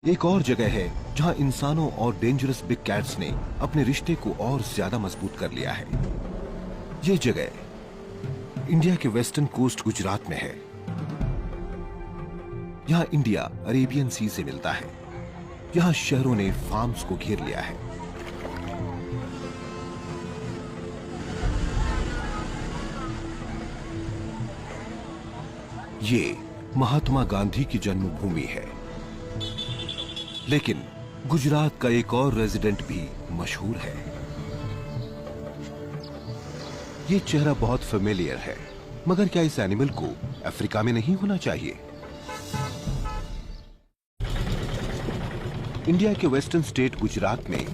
एक और जगह है जहां इंसानों और डेंजरस बिग कैट्स ने अपने रिश्ते को और ज्यादा मजबूत कर लिया है। ये जगह इंडिया के वेस्टर्न कोस्ट गुजरात में है। यहां इंडिया अरेबियन सी से मिलता है। यहां शहरों ने फार्म्स को घेर लिया है। ये महात्मा गांधी की जन्मभूमि है। लेकिन गुजरात का एक और रेजिडेंट भी मशहूर है। ये चेहरा बहुत फेमिलियर है, मगर क्या इस एनिमल को अफ्रीका में नहीं होना चाहिए? इंडिया के वेस्टर्न स्टेट गुजरात में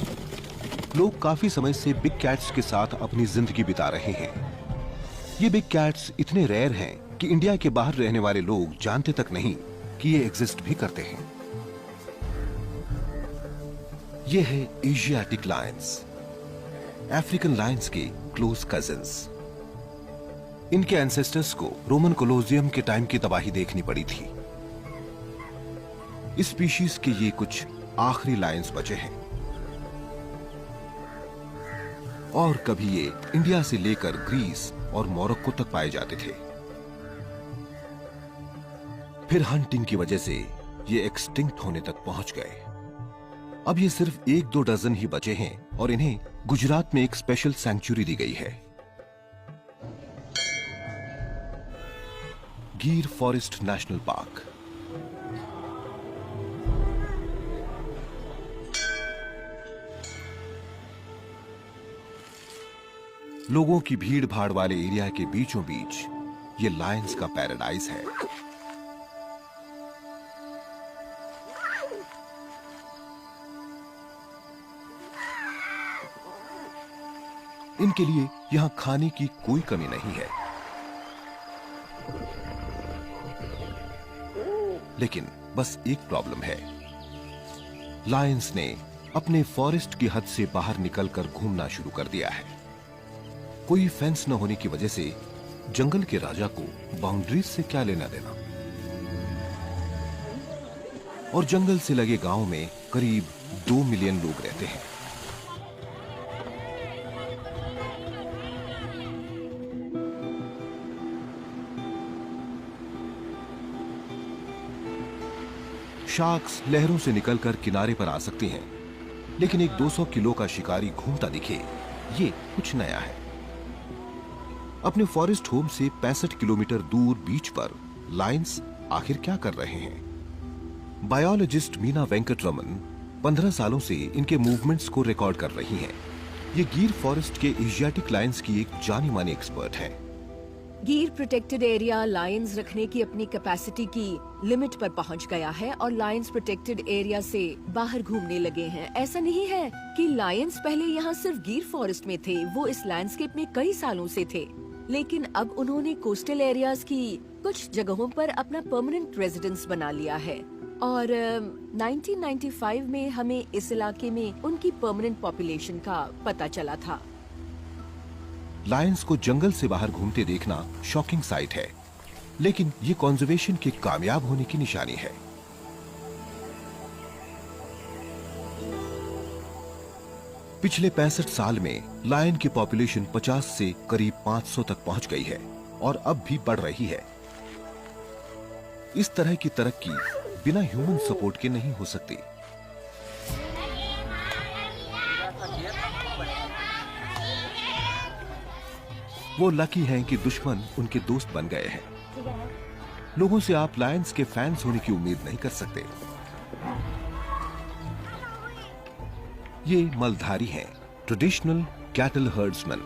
लोग काफी समय से बिग कैट्स के साथ अपनी जिंदगी बिता रहे हैं। ये बिग कैट्स इतने रेयर हैं कि इंडिया के बाहर रहने वाले लोग जानते तक नहीं कि ये एग्जिस्ट भी करते हैं। ये है एशियाटिक लायंस, अफ्रीकन लायंस के क्लोज कजिन्स। इनके एंसेस्टर्स को रोमन कोलोसियम के टाइम की तबाही देखनी पड़ी थी। इस स्पीशीज के ये कुछ आखिरी लायंस बचे हैं। और कभी ये इंडिया से लेकर ग्रीस और मोरक्को तक पाए जाते थे। फिर हंटिंग की वजह से ये एक्सटिंक्ट होने तक पहुंच गए। अब ये सिर्फ 1-2 डजन ही बचे हैं और इन्हें गुजरात में एक स्पेशल सैंक्चुरी दी गई है, गिर फॉरेस्ट नेशनल पार्क। लोगों की भीड़ भाड़ वाले एरिया के बीचों बीच ये लायंस का पैराडाइज है। इनके लिए यहां खाने की कोई कमी नहीं है। लेकिन बस एक प्रॉब्लम है। लायंस ने अपने फॉरेस्ट की हद से बाहर निकलकर घूमना शुरू कर दिया है। कोई फेंस न होने की वजह से जंगल के राजा को बाउंड्रीज से क्या लेना देना। और जंगल से लगे गांव में करीब 2 मिलियन लोग रहते हैं। शार्क्स लहरों से निकलकर किनारे पर आ सकती हैं, लेकिन एक 200 किलो का शिकारी घूमता दिखे, ये कुछ नया है। अपने फॉरेस्ट होम से 65 किलोमीटर दूर बीच पर लायंस आखिर क्या कर रहे हैं? बायोलॉजिस्ट मीना वेंकटरमन 15 सालों से इनके मूवमेंट्स को रिकॉर्ड कर रही हैं। ये गिर फॉरेस्ट के एशियाटिक लायंस की एक जानी मानी एक्सपर्ट है। गिर प्रोटेक्टेड एरिया लायंस रखने की अपनी कैपेसिटी की लिमिट पर पहुंच गया है और लायंस प्रोटेक्टेड एरिया से बाहर घूमने लगे हैं। ऐसा नहीं है कि लायंस पहले यहाँ सिर्फ गिर फॉरेस्ट में थे, वो इस लैंडस्केप में कई सालों से थे। लेकिन अब उन्होंने कोस्टल एरियाज की कुछ जगहों पर अपना परमानेंट रेजिडेंस बना लिया है। और 1995 में हमें इस इलाके में उनकी परमानेंट पॉपुलेशन का पता चला था। लायंस को जंगल से बाहर घूमते देखना शॉकिंग साइट है, लेकिन ये कंजर्वेशन के कामयाब होने की निशानी है। पिछले 65 साल में लायन की पॉपुलेशन 50 से करीब 500 तक पहुंच गई है और अब भी बढ़ रही है। इस तरह की तरक्की बिना ह्यूमन सपोर्ट के नहीं हो सकती। वो लकी हैं कि दुश्मन उनके दोस्त बन गए हैं। लोगों से आप लायंस के फैंस होने की उम्मीद नहीं कर सकते। ये मलधारी हैं, ट्रेडिशनल कैटल हर्ड्समैन।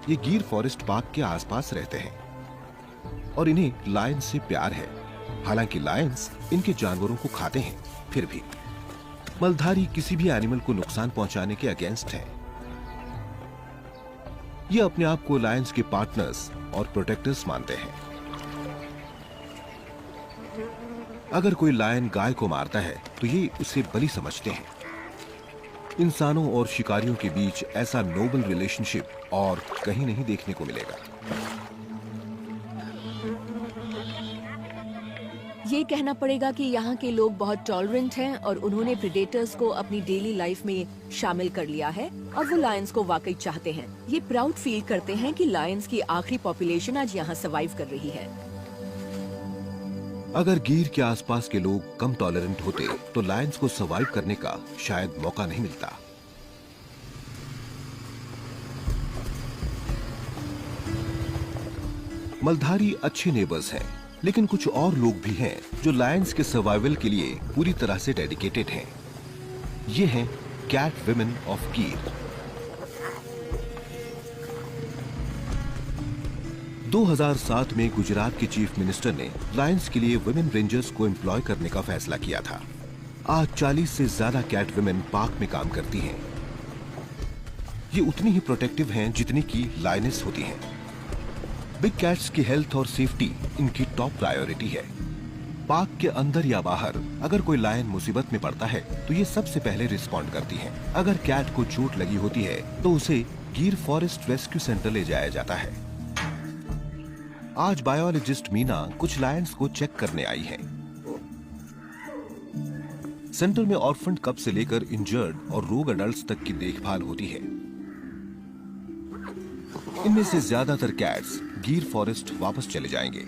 ये गिर फॉरेस्ट पार्क के आसपास रहते हैं और इन्हें लायंस से प्यार है। हालांकि लायंस इनके जानवरों को खाते हैं, फिर भी मलधारी किसी भी एनिमल को नुकसान पहुंचाने के अगेंस्ट है। ये अपने आप को लायंस के पार्टनर्स और प्रोटेक्टर्स मानते हैं। अगर कोई लायन गाय को मारता है तो ये उसे बलि समझते हैं। इंसानों और शिकारियों के बीच ऐसा नोबल रिलेशनशिप और कहीं नहीं देखने को मिलेगा। ये कहना पड़ेगा कि यहाँ के लोग बहुत टॉलरेंट हैं और उन्होंने प्रेडेटर्स को अपनी डेली लाइफ में शामिल कर लिया है और वो लायंस को वाकई चाहते हैं। ये प्राउड फील करते हैं कि लायंस की आखिरी पॉपुलेशन आज यहाँ सर्वाइव कर रही है। अगर गिर के आसपास के लोग कम टॉलरेंट होते तो लायंस को सर्वाइव करने का शायद मौका नहीं मिलता। मलधारी अच्छे नेबर्स हैं, लेकिन कुछ और लोग भी हैं जो लायंस के सर्वाइवल के लिए पूरी तरह से डेडिकेटेड हैं। ये हैं कैट विमेन ऑफ गिर। 2007 में गुजरात के चीफ मिनिस्टर ने लायंस के लिए वुमेन रेंजर्स को एम्प्लॉय करने का फैसला किया था। आज 40 से ज्यादा कैट विमेन पार्क में काम करती हैं। ये उतनी ही प्रोटेक्टिव हैं जितनी की लायनेस होती हैं। बिग कैट्स की हेल्थ और सेफ्टी इनकी टॉप प्रायोरिटी है। पार्क के अंदर या बाहर अगर कोई लायन मुसीबत में पड़ता है तो ये सबसे पहले रिस्पॉन्ड करती हैं। अगर कैट को चोट लगी होती है तो उसे गिर फॉरेस्ट रेस्क्यू सेंटर ले जाया जाता है। आज बायोलॉजिस्ट मीना कुछ लायंस को चेक करने आई है। सेंटर में ऑर्फन कप से लेकर इंजर्ड और रोग एडल्ट्स तक की देखभाल होती है। इनमें से ज्यादातर कैट्स गिर फॉरेस्ट वापस चले जाएंगे।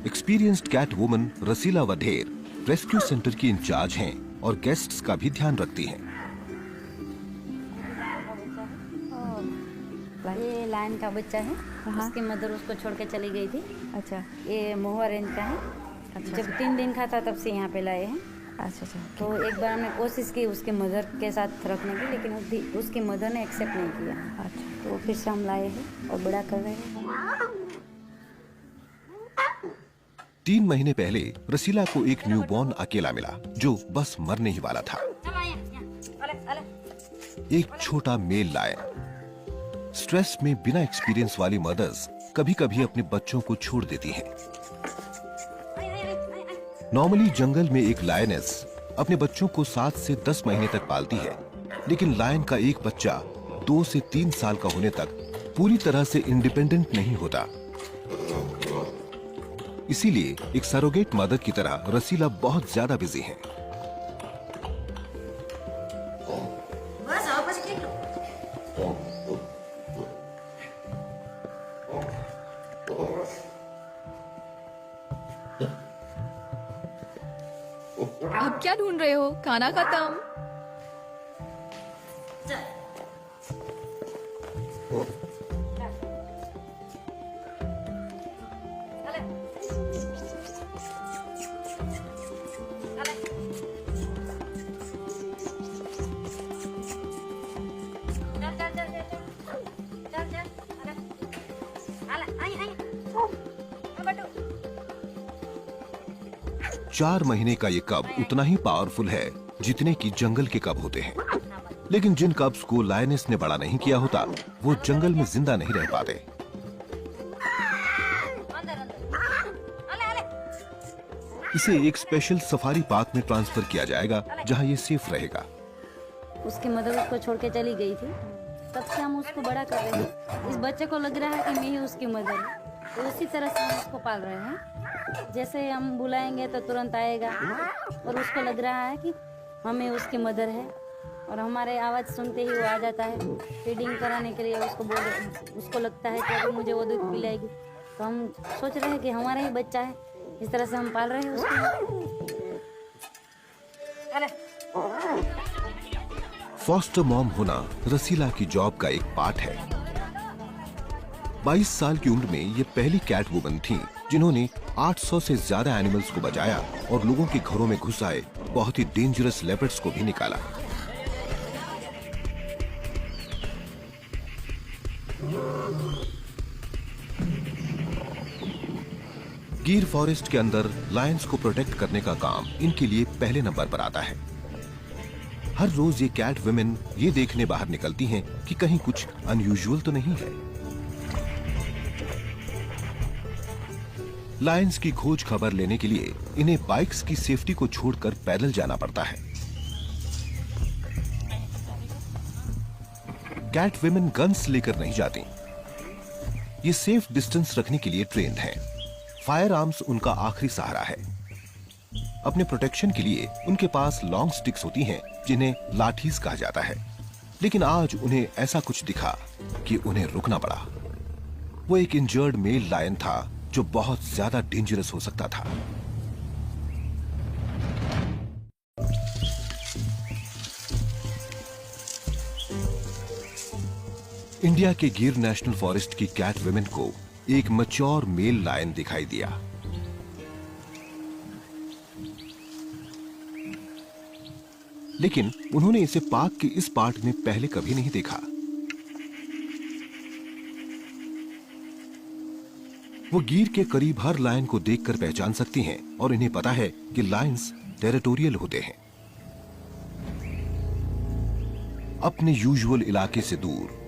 एक्सपीरियंस्ड कैट वुमन रसीला वधेर रेस्क्यू सेंटर की इंचार्ज हैं और गेस्ट्स का भी ध्यान रखती हैं। ये लायन का बच्चा है, उसकी मदर उसको छोड़ के चली गई थी। अच्छा ये मोहर रेंज का है। जब 3 दिन का था तब से यहाँ पे लाए हैं। अच्छा अच्छा। तो एक बार हमने कोशिश की उसके मदर के साथ रखने की, लेकिन उसकी मदर ने एक्सेप्ट नहीं किया। अच्छा तो फिर से हम लाए हैं और बड़ा कर रहे हैं। 3 महीने पहले रसीला को एक न्यूबॉर्न अकेला मिला जो बस मरने ही वाला था। एक छोटा मेल लायन। स्ट्रेस में बिना एक्सपीरियंस वाली मदर्स कभी-कभी अपने बच्चों को छोड़ देती हैं। नॉर्मली जंगल में एक लायनेस अपने बच्चों को 7 से 10 महीने तक पालती है, लेकिन लायन का एक बच्चा 2 से 3 साल का होने तक पूरी तरह से इंडिपेंडेंट नहीं होता। इसीलिए एक सरोगेट मदर की तरह रसीला बहुत ज्यादा बिजी है। आप क्या ढूंढ रहे हो? खाना खत्म। चार महीने का ये कब उतना ही पावरफुल है जितने कि जंगल के कब होते हैं, लेकिन जिन कब्स को लायनेस ने बड़ा नहीं किया होता वो जंगल में जिंदा नहीं रह पाते। इसे एक स्पेशल सफारी पार्क में ट्रांसफर किया जाएगा जहां ये सेफ रहेगा। उसकी मदर उसको छोड़ के चली गई थी, तब से हम उसको बड़ा कर रहे हैं। इस बच्चे को लग रहा है कि मैं ही उसकी मदर हूँ, तो उसी तरह से हम उसको पाल रहे हैं। जैसे हम बुलाएंगे तो तुरंत आएगा और उसको लग रहा है कि हमें उसकी मदर है और हमारे आवाज़ सुनते ही वो आ जाता है। फीडिंग कराने के लिए उसको लगता है कि अगर मुझे वो दूध पिलाएगी, तो हम सोच रहे हैं कि हमारा ही बच्चा है, इस तरह से हम पाल रहे हैं उसको। फॉस्टर मॉम होना रसीला की जॉब का एक पार्ट है। 22 साल की उम्र में ये पहली कैट वुमन थी जिन्होंने 800 से ज्यादा एनिमल्स को बचाया और लोगों के घरों में घुस आए बहुत ही डेंजरस लेपर्ड्स को भी निकाला। गिर फॉरेस्ट के अंदर लायंस को प्रोटेक्ट करने का काम इनके लिए पहले नंबर पर आता है। हर रोज ये कैट वुमेन ये देखने बाहर निकलती हैं कि कहीं कुछ अनयूजुअल तो नहीं है। लायंस की खोज खबर लेने के लिए इन्हें बाइक्स की सेफ्टी को छोड़कर पैदल जाना पड़ता है। कैट वुमेन गन्स लेकर नहीं जाती, ये सेफ डिस्टेंस रखने के लिए ट्रेन्ड हैं। फायर आर्म्स उनका आखिरी सहारा है। अपने प्रोटेक्शन के लिए उनके पास लॉन्ग स्टिक्स होती हैं जिन्हें लाठीज कहा जाता है। लेकिन आज उन्हें ऐसा कुछ दिखा कि उन्हें रुकना पड़ा। वो एक इंजर्ड मेल लायन था जो बहुत ज्यादा डेंजरस हो सकता था। इंडिया के गिर नेशनल फॉरेस्ट की कैट वुमेन को एक मैच्योर मेल लायन दिखाई दिया। लेकिन उन्होंने इसे पार्क के इस पार्ट में पहले कभी नहीं देखा। वो गिर के करीब हर लायन को देखकर पहचान सकती हैं और इन्हें पता है कि लायंस टेरिटोरियल होते हैं, अपने यूजुअल इलाके से दूर।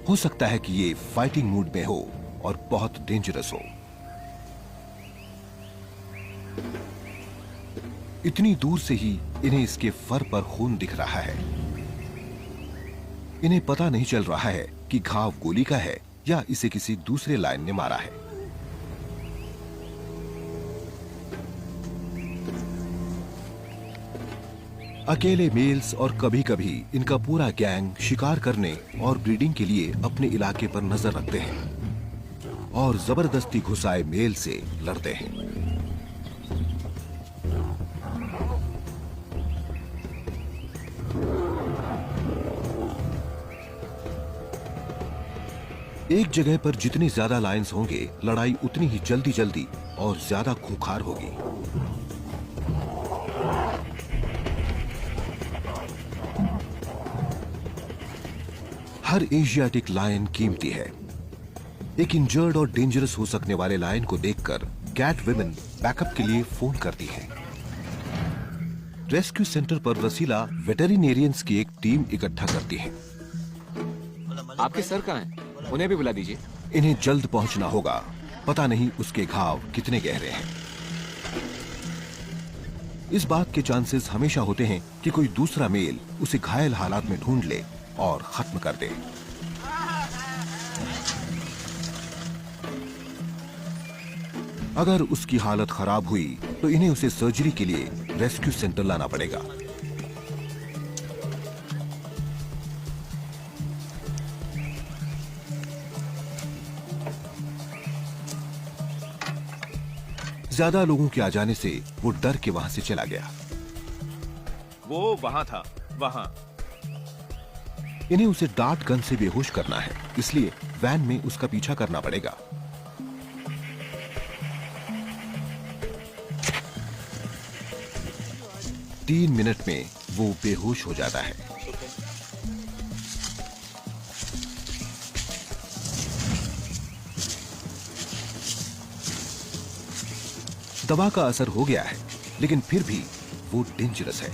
हो सकता है कि ये फाइटिंग मूड में हो और बहुत डेंजरस हो। इतनी दूर से ही इन्हें इसके फर पर खून दिख रहा है। इन्हें पता नहीं चल रहा है कि घाव गोली का है या इसे किसी दूसरे लायन ने मारा है। अकेले मेल्स और कभी कभी इनका पूरा गैंग शिकार करने और ब्रीडिंग के लिए अपने इलाके पर नजर रखते हैं और जबरदस्ती घुसाए मेल से लड़ते हैं। एक जगह पर जितने ज्यादा लायंस होंगे, लड़ाई उतनी ही जल्दी जल्दी और ज्यादा खूंखार होगी। हर एशियाटिक लायन कीमती है। एक इंजर्ड और डेंजरस हो सकने वाले लायन को देखकर कैट वुमेन बैकअप के लिए फोन करती है। रेस्क्यू सेंटर पर रसीला वेटरिनेरियंस की एक टीम इकट्ठा करती है। आपके सर कहाँ हैं? उन्हें भी बुला दीजिए। इन्हें जल्द पहुंचना होगा। पता नहीं उसके घाव कितने गहरे हैं। इस बात के चांसेस हमेशा होते हैं कि कोई दूसरा मेल उसे घायल हालात में ढूंढ ले और खत्म कर दे। अगर उसकी हालत खराब हुई तो इन्हें उसे सर्जरी के लिए रेस्क्यू सेंटर लाना पड़ेगा। ज्यादा लोगों के आ जाने से वो डर के वहां से चला गया। वो वहां था, वहां। इन्हें उसे डार्ट गन से बेहोश करना है, इसलिए वैन में उसका पीछा करना पड़ेगा। तीन मिनट में वो बेहोश हो जाता है। दवा का असर हो गया है, लेकिन फिर भी वो डेंजरस है।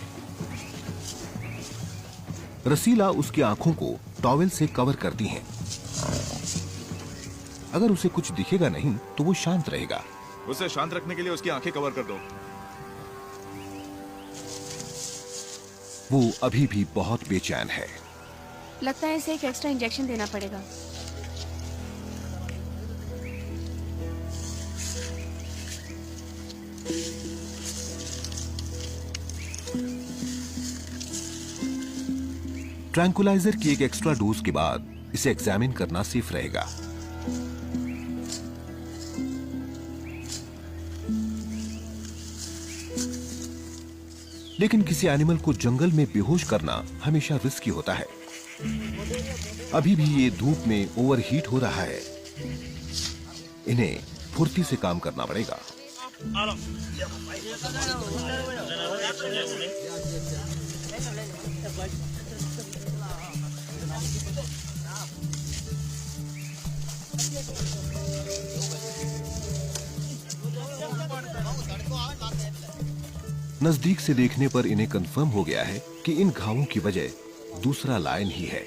रसीला उसकी आंखों को टॉवेल से कवर करती हैं। अगर उसे कुछ दिखेगा नहीं तो वो शांत रहेगा। उसे शांत रखने के लिए उसकी आंखें कवर कर दो। वो अभी भी बहुत बेचैन है। लगता है इसे एक एक्स्ट्रा इंजेक्शन देना पड़ेगा। ट्रैंकुलाइजर की एक एक्स्ट्रा डोज के बाद इसे एग्जामिन करना सेफ रहेगा। लेकिन किसी एनिमल को जंगल में बेहोश करना हमेशा रिस्की होता है। अभी भी ये धूप में ओवरहीट हो रहा है। इन्हें फुर्ती से काम करना पड़ेगा। नजदीक से देखने पर इन्हें कंफर्म हो गया है कि इन घावों की वजह दूसरा लायन ही है।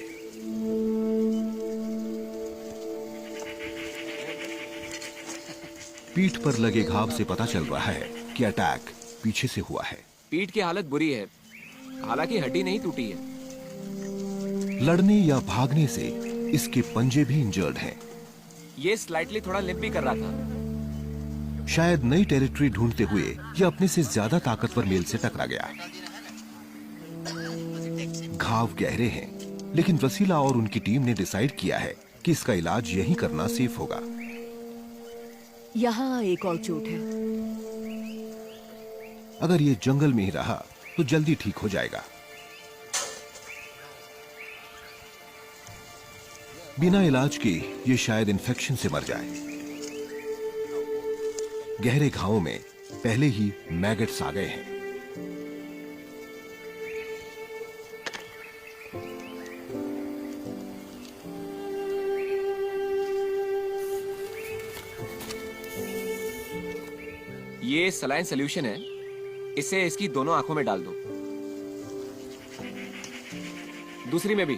पीठ पर लगे घाव से पता चल रहा है कि अटैक पीछे से हुआ है। पीठ की हालत बुरी है, हालांकि हड्डी नहीं टूटी है। लड़ने या भागने से इसके पंजे भी इंजर्ड हैं। ये स्लाइटली थोड़ा लिम्प भी कर रहा था। शायद नई टेरिटरी ढूंढते हुए यह अपने से ज्यादा ताकतवर मेल से टकरा गया। घाव गहरे हैं, लेकिन रसीला और उनकी टीम ने डिसाइड किया है कि इसका इलाज यहीं करना सेफ होगा। यहाँ एक और चोट है। अगर ये जंगल में ही रहा तो जल्दी ठीक हो जाएगा। बिना इलाज के ये शायद इन्फेक्शन से मर जाए। गहरे घावों में पहले ही मैगट्स आ गए हैं। ये सलाइन सोल्यूशन है, इसे इसकी दोनों आंखों में डाल दो, दूसरी में भी।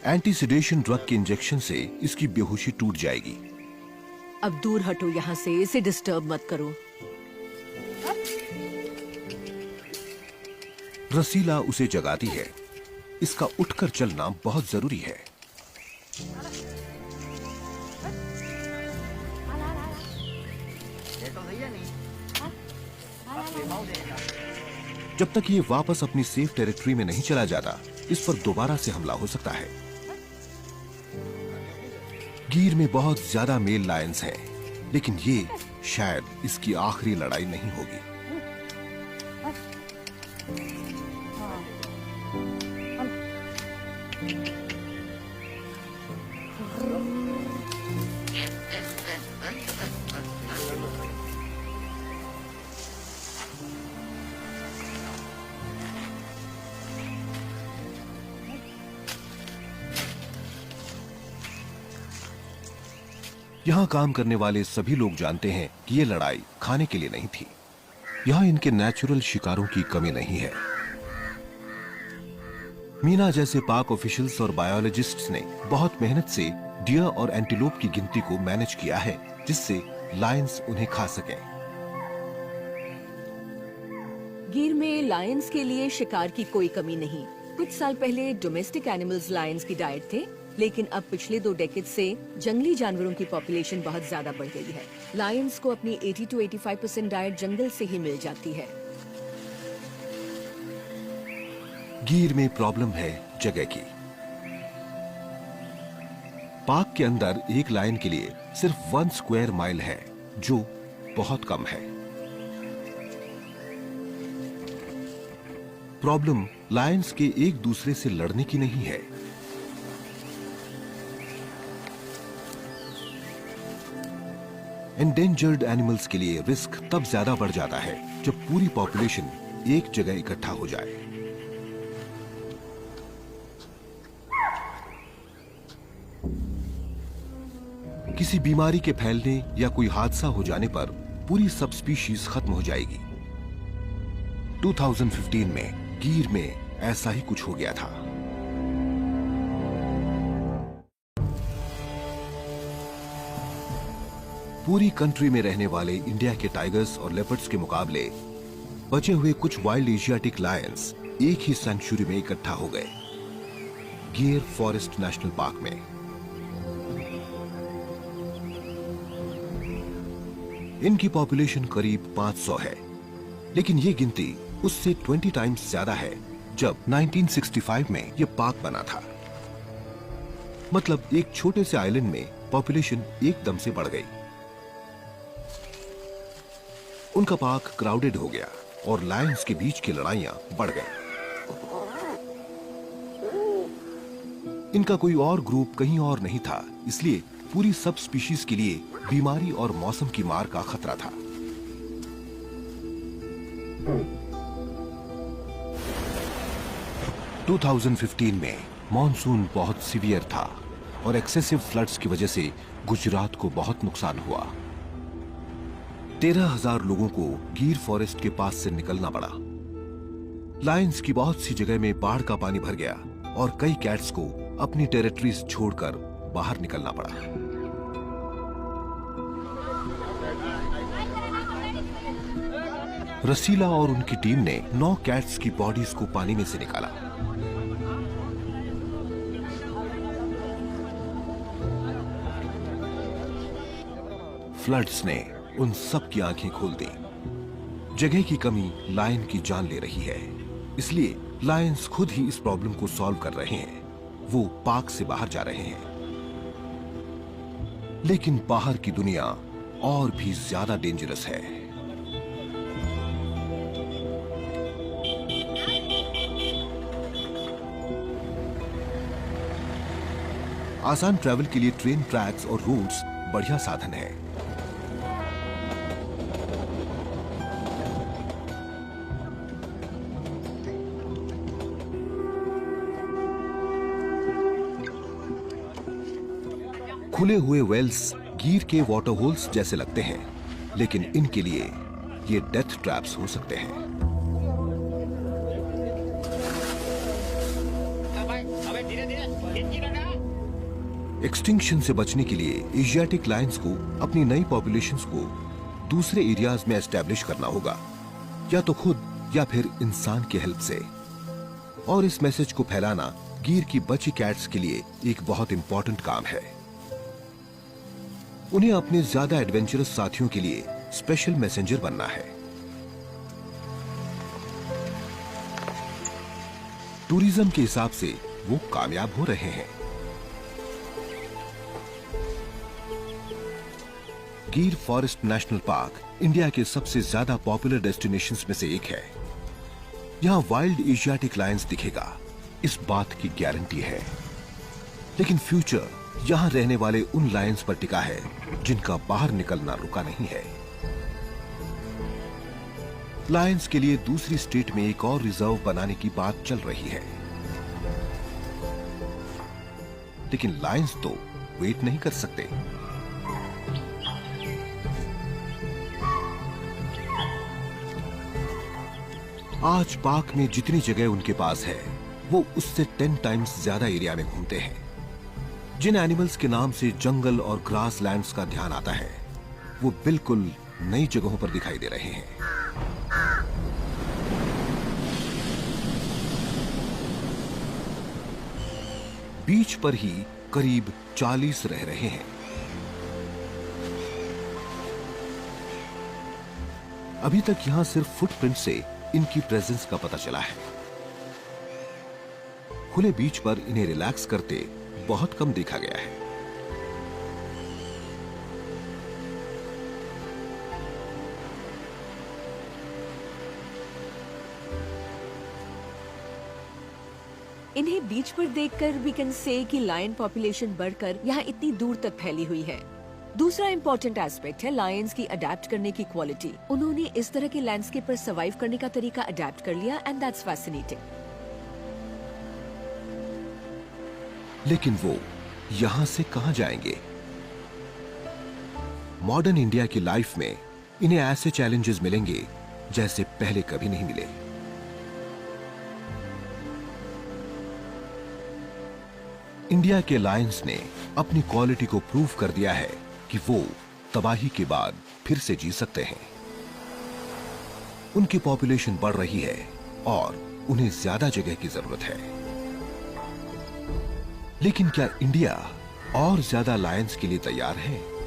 एंटीसिडेशन ड्रग के इंजेक्शन से इसकी बेहोशी टूट जाएगी। अब दूर हटो यहाँ से, इसे डिस्टर्ब मत करो। रसीला उसे जगाती है। इसका उठकर चलना बहुत जरूरी है। जब तक ये वापस अपनी सेफ टेरिटरी में नहीं चला जाता, इस पर दोबारा से हमला हो सकता है। गिर में बहुत ज्यादा मेल लायंस हैं, लेकिन ये शायद इसकी आखिरी लड़ाई नहीं होगी। यहां काम करने वाले सभी लोग जानते हैं कि ये लड़ाई खाने के लिए नहीं थी। यहां इनके नेचुरल शिकारों की कमी नहीं है। मीना जैसे पार्क ऑफिशियल्स और बायोलॉजिस्ट्स ने बहुत मेहनत से डियर और एंटीलोप की गिनती को मैनेज किया है, जिससे लायंस उन्हें खा सकें। गिर में लायंस के लिए शिकार की कोई कमी नहीं। कुछ साल पहले डोमेस्टिक एनिमल्स लायंस की डाइट थे, लेकिन अब पिछले 2 डेकेड से जंगली जानवरों की पॉपुलेशन बहुत ज्यादा बढ़ गई है। लायंस को अपनी 80 to 85% डाइट जंगल से ही मिल जाती है। गिर में प्रॉब्लम है जगह की। पार्क के अंदर एक लायन के लिए सिर्फ 1 स्क्वायर माइल है, जो बहुत कम है। प्रॉब्लम लायंस के एक दूसरे से लड़ने की नहीं है। एंडेंजर्ड एनिमल्स के लिए रिस्क तब ज्यादा बढ़ जाता है जब पूरी पॉपुलेशन एक जगह इकट्ठा हो जाए। किसी बीमारी के फैलने या कोई हादसा हो जाने पर पूरी सब स्पीशीज खत्म हो जाएगी। 2015 में गिर में ऐसा ही कुछ हो गया था। पूरी कंट्री में रहने वाले इंडिया के टाइगर्स और लेपर्ड्स के मुकाबले बचे हुए कुछ वाइल्ड एशियाटिक लायंस एक ही सेंचुरी में इकट्ठा हो गए, गिर फॉरेस्ट नेशनल पार्क में। इनकी पॉपुलेशन करीब 500 है, लेकिन ये गिनती उससे 20 टाइम्स ज्यादा है जब 1965 में यह पार्क बना था। मतलब एक छोटे से आइलैंड में पॉपुलेशन एकदम से बढ़ गई। उनका पार्क क्राउडेड हो गया और लायंस के बीच की लड़ाइयां बढ़ गई। इनका कोई और ग्रुप कहीं और नहीं था, इसलिए पूरी सब स्पीशीज के लिए बीमारी और मौसम की मार का खतरा था। - 2015 में मॉनसून बहुत सीवियर था और एक्सेसिव फ्लड्स की वजह से गुजरात को बहुत नुकसान हुआ। 13,000 लोगों को गिर फॉरेस्ट के पास से निकलना पड़ा। लायंस की बहुत सी जगह में बाढ़ का पानी भर गया और कई कैट्स को अपनी टेरिटरीज छोड़कर बाहर निकलना पड़ा। रसीला और उनकी टीम ने 9 कैट्स की बॉडीज को पानी में से निकाला। फ्लड्स ने उन सब की आंखें खोल दी। जगह की कमी लायन की जान ले रही है, इसलिए लायंस खुद ही इस प्रॉब्लम को सॉल्व कर रहे हैं। वो पार्क से बाहर जा रहे हैं। लेकिन बाहर की दुनिया और भी ज्यादा डेंजरस है। आसान ट्रैवल के लिए ट्रेन ट्रैक्स और रोड्स बढ़िया साधन है। खुले हुए वेल्स गिर के वाटर होल्स जैसे लगते हैं, लेकिन इनके लिए ये डेथ ट्रैप्स हो सकते हैं। एक्सटिंक्शन से बचने के लिए एशियाटिक लायंस को अपनी नई पॉपुलेशंस को दूसरे एरियाज में एस्टैब्लिश करना होगा, या तो खुद या फिर इंसान की हेल्प से। और इस मैसेज को फैलाना गिर की बची कैट्स के लिए एक बहुत इंपॉर्टेंट काम है। उन्हें अपने ज्यादा एडवेंचरस साथियों के लिए स्पेशल मैसेंजर बनना है। टूरिज्म के हिसाब से वो कामयाब हो रहे हैं। गिर फॉरेस्ट नेशनल पार्क इंडिया के सबसे ज्यादा पॉपुलर डेस्टिनेशंस में से एक है। यहां वाइल्ड एशियाटिक लायंस दिखेगा, इस बात की गारंटी है। लेकिन फ्यूचर यहां रहने वाले उन लायंस पर टिका है जिनका बाहर निकलना रुका नहीं है। लायंस के लिए दूसरी स्टेट में एक और रिजर्व बनाने की बात चल रही है, लेकिन लायंस तो वेट नहीं कर सकते। आज पार्क में जितनी जगह उनके पास है, वो उससे 10 टाइम्स ज्यादा एरिया में घूमते हैं। जिन एनिमल्स के नाम से जंगल और ग्रास लैंड्स का ध्यान आता है, वो बिल्कुल नई जगहों पर दिखाई दे रहे हैं। बीच पर ही करीब 40 रह रहे हैं। अभी तक यहां सिर्फ फुटप्रिंट से इनकी प्रेजेंस का पता चला है। खुले बीच पर इन्हें रिलैक्स करते बहुत कम देखा गया है। इन्हें बीच पर देखकर वी कैन से कि लायन पॉपुलेशन बढ़कर यहाँ इतनी दूर तक फैली हुई है। दूसरा इंपॉर्टेंट एस्पेक्ट है लायंस की अडेप्ट करने की क्वालिटी। उन्होंने इस तरह के लैंडस्केप पर सर्वाइव करने का तरीका अडेप्ट कर लिया, एंड दैट्स फैसिनेटिंग। लेकिन वो यहां से कहां जाएंगे? मॉडर्न इंडिया की लाइफ में इन्हें ऐसे चैलेंजेस मिलेंगे जैसे पहले कभी नहीं मिले। इंडिया के लायंस ने अपनी क्वालिटी को प्रूव कर दिया है कि वो तबाही के बाद फिर से जी सकते हैं। उनकी पॉपुलेशन बढ़ रही है और उन्हें ज्यादा जगह की जरूरत है। लेकिन क्या इंडिया और ज्यादा लायंस के लिए तैयार है?